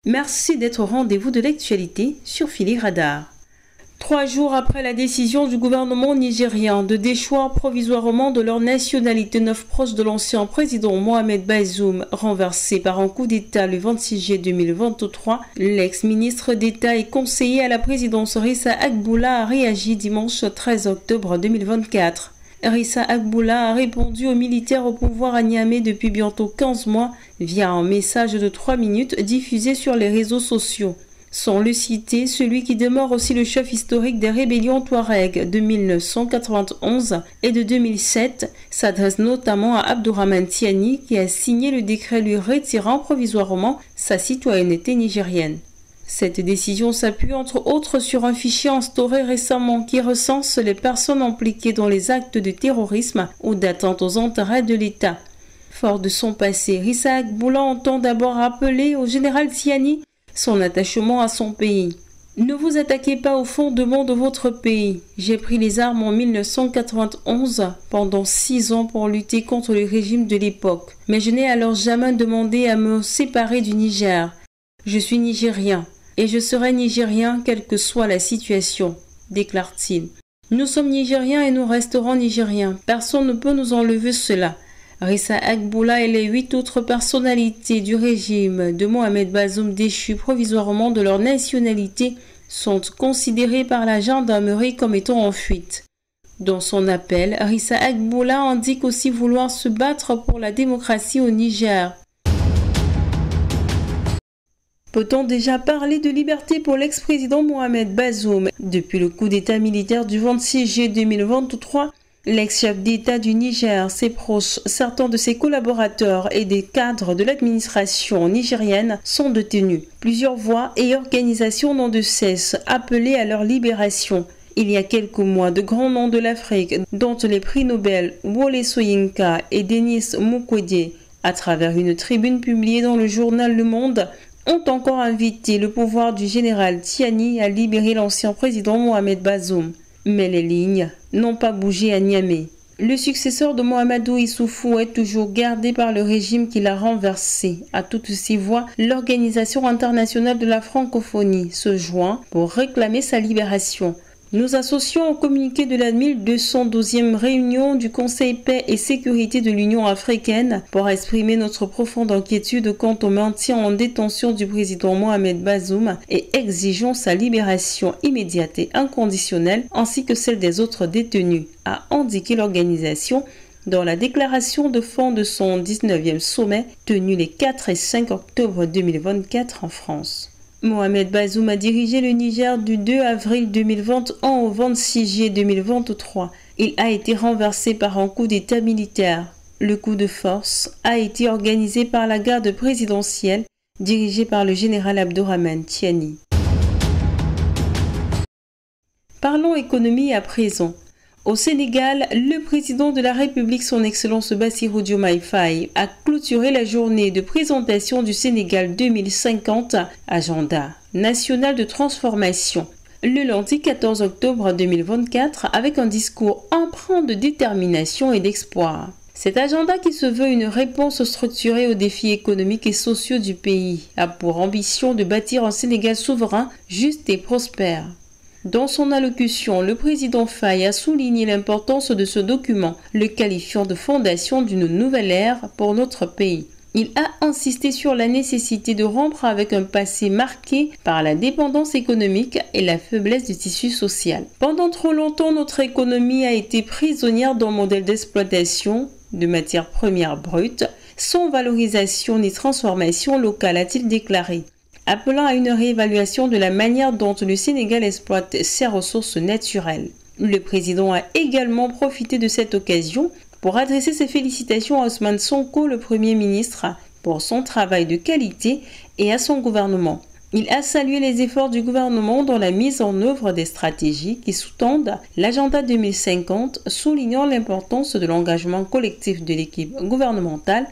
Merci d'être au rendez-vous de l'actualité sur Philly Radar. 3 jours après la décision du gouvernement nigérien de déchoir provisoirement de leur nationalité 9 proches de l'ancien président Mohamed Bazoum, renversé par un coup d'État le 26 juillet 2023, l'ex-ministre d'État et conseiller à la présidence Rissa Akbulah a réagi dimanche 13 octobre 2024. Rissa Akbulah a répondu aux militaires au pouvoir à Niamey depuis bientôt 15 mois via un message de 3 minutes diffusé sur les réseaux sociaux. Sans le citer, celui qui demeure aussi le chef historique des rébellions Touareg de 1991 et de 2007 s'adresse notamment à Abdourahmane Tiani qui a signé le décret lui retirant provisoirement sa citoyenneté nigérienne. Cette décision s'appuie entre autres sur un fichier instauré récemment qui recense les personnes impliquées dans les actes de terrorisme ou d'atteinte aux intérêts de l'État. Fort de son passé, Rissa Akbulah entend d'abord rappeler au général Tiani son attachement à son pays. Ne vous attaquez pas aux fondements de votre pays. J'ai pris les armes en 1991 pendant 6 ans pour lutter contre le régime de l'époque. Mais je n'ai alors jamais demandé à me séparer du Niger. Je suis nigérien et je serai nigérien quelle que soit la situation, déclare-t-il. Nous sommes nigériens et nous resterons nigériens. Personne ne peut nous enlever cela. Rissa Akbulah et les 8 autres personnalités du régime de Mohamed Bazoum déchus provisoirement de leur nationalité sont considérés par la gendarmerie comme étant en fuite. Dans son appel, Rissa Akbulah indique aussi vouloir se battre pour la démocratie au Niger. Peut-on déjà parler de liberté pour l'ex-président Mohamed Bazoum? Depuis le coup d'état militaire du 26 juillet 2023, l'ex-chef d'État du Niger, ses proches, certains de ses collaborateurs et des cadres de l'administration nigérienne sont détenus. Plusieurs voix et organisations n'ont de cesse appelé à leur libération. Il y a quelques mois, de grands noms de l'Afrique, dont les prix Nobel Wole Soyinka et Denis Mukwege, à travers une tribune publiée dans le journal Le Monde, ont encore invité le pouvoir du général Tiani à libérer l'ancien président Mohamed Bazoum. Mais les lignes n'ont pas bougé à Niamey. Le successeur de Mahamadou Issoufou est toujours gardé par le régime qui l'a renversé. À toutes ces voix, l'Organisation internationale de la francophonie se joint pour réclamer sa libération. Nous associons au communiqué de la 1212e réunion du Conseil paix et sécurité de l'Union africaine pour exprimer notre profonde inquiétude quant au maintien en détention du président Mohamed Bazoum et exigeons sa libération immédiate et inconditionnelle ainsi que celle des autres détenus, a indiqué l'organisation dans la déclaration de fin de son 19e sommet tenu les 4 et 5 octobre 2024 en France. Mohamed Bazoum a dirigé le Niger du 2 avril 2021 au 26 juillet 2023. Il a été renversé par un coup d'état militaire. Le coup de force a été organisé par la garde présidentielle dirigée par le général Abdourahmane Tiani. Parlons économie à présent. Au Sénégal, le président de la République, son Excellence Bassirou Diomaye Faye, a clôturé la journée de présentation du Sénégal 2050, agenda national de transformation, le lundi 14 octobre 2024 avec un discours empreint de détermination et d'espoir. Cet agenda qui se veut une réponse structurée aux défis économiques et sociaux du pays a pour ambition de bâtir un Sénégal souverain, juste et prospère. Dans son allocution, le président Faye a souligné l'importance de ce document, le qualifiant de fondation d'une nouvelle ère pour notre pays. Il a insisté sur la nécessité de rompre avec un passé marqué par la dépendance économique et la faiblesse du tissu social. Pendant trop longtemps, notre économie a été prisonnière d'un modèle d'exploitation de matières premières brutes, sans valorisation ni transformation locale, a-t-il déclaré, appelant à une réévaluation de la manière dont le Sénégal exploite ses ressources naturelles. Le président a également profité de cette occasion pour adresser ses félicitations à Ousmane Sonko, le Premier ministre, pour son travail de qualité et à son gouvernement. Il a salué les efforts du gouvernement dans la mise en œuvre des stratégies qui sous-tendent l'agenda 2050, soulignant l'importance de l'engagement collectif de l'équipe gouvernementale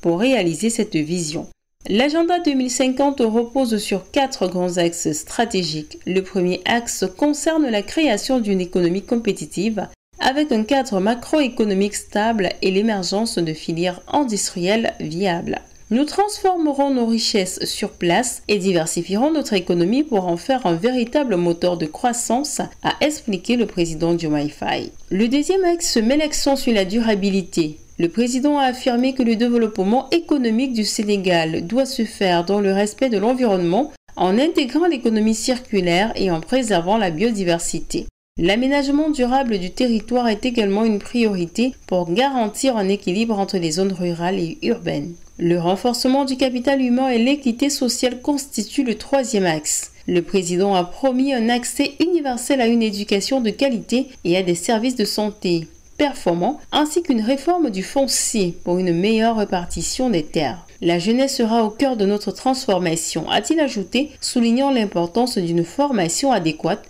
pour réaliser cette vision. L'agenda 2050 repose sur 4 grands axes stratégiques. Le premier axe concerne la création d'une économie compétitive avec un cadre macroéconomique stable et l'émergence de filières industrielles viables. Nous transformerons nos richesses sur place et diversifierons notre économie pour en faire un véritable moteur de croissance, a expliqué le président Diomaye Faye. Le deuxième axe met l'accent sur la durabilité. Le président a affirmé que le développement économique du Sénégal doit se faire dans le respect de l'environnement, en intégrant l'économie circulaire et en préservant la biodiversité. L'aménagement durable du territoire est également une priorité pour garantir un équilibre entre les zones rurales et urbaines. Le renforcement du capital humain et l'équité sociale constituent le troisième axe. Le président a promis un accès universel à une éducation de qualité et à des services de santé performants, ainsi qu'une réforme du foncier pour une meilleure répartition des terres. La jeunesse sera au cœur de notre transformation, a-t-il ajouté, soulignant l'importance d'une formation adéquate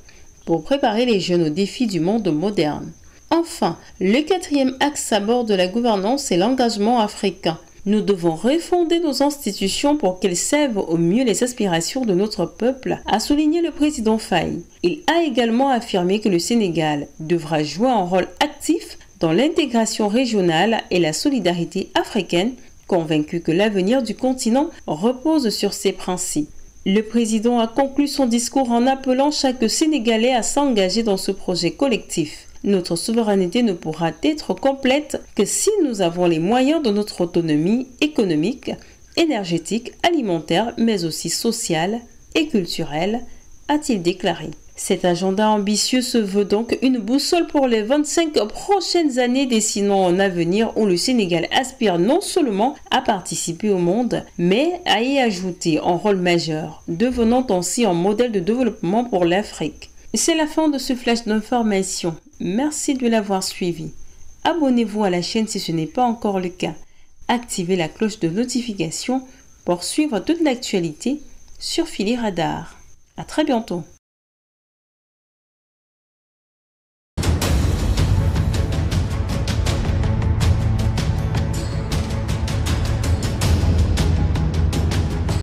pour préparer les jeunes aux défis du monde moderne. Enfin, le quatrième axe aborde la gouvernance et l'engagement africain. Nous devons refonder nos institutions pour qu'elles servent au mieux les aspirations de notre peuple, a souligné le président Faye. Il a également affirmé que le Sénégal devra jouer un rôle actif dans l'intégration régionale et la solidarité africaine, convaincu que l'avenir du continent repose sur ces principes. Le président a conclu son discours en appelant chaque Sénégalais à s'engager dans ce projet collectif. Notre souveraineté ne pourra être complète que si nous avons les moyens de notre autonomie économique, énergétique, alimentaire, mais aussi sociale et culturelle, a-t-il déclaré. Cet agenda ambitieux se veut donc une boussole pour les 25 prochaines années, dessinant un avenir où le Sénégal aspire non seulement à participer au monde, mais à y ajouter un rôle majeur, devenant ainsi un modèle de développement pour l'Afrique. C'est la fin de ce flash d'information. Merci de l'avoir suivi. Abonnez-vous à la chaîne si ce n'est pas encore le cas. Activez la cloche de notification pour suivre toute l'actualité sur Philly Radar. À très bientôt.